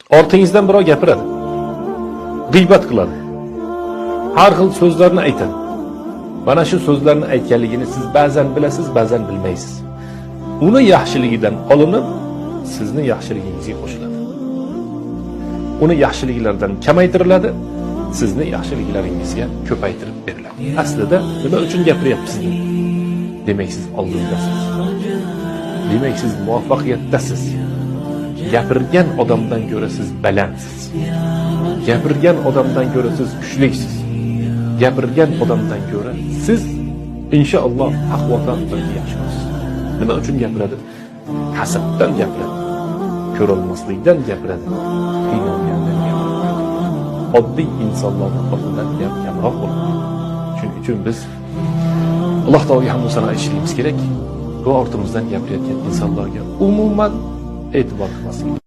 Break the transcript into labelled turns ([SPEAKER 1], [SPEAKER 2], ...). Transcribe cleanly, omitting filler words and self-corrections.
[SPEAKER 1] Ortingizdan birov gapiradi. G'iybat qiladi. Har xil so'zlarni aytadi. Mana shu so'zlarni aytganligini siz ba'zan bilasiz, ba'zan bilmaysiz. Uni yaxshiligidan olinib, sizni yaxshiligingizga qo'shiladi. Uni yaxshiliklaridan kamaytiriladi, sizni yaxshiliklaringizga ko'paytirib beriladi. Aslida nima uchun gapiryapsiz? Demak, siz oldindasiz. Demak, siz muvaffaqiyatdasiz. Gapirgan odamdan ko'ra siz balandsiz. Gapirgan odamdan ko'ra siz kuchlisiz. Gapirgan odamdan ko'ra siz inshaalloh haq va taqdirda yaxshisiz. Nima uchun gapiradi? Hasaddan gapiradi. Ko'rolmaslikdan gapiradi. Qiynalgandan gapiradi. Oddiy insonlarning qo'lidan kamroq bo'ladi. Shuning uchun biz Alloh taologa hamd va sano aytishimiz kerak. Bu ortimizdan gapirayotgan insonlarga umuman e'tibor qilmaslik.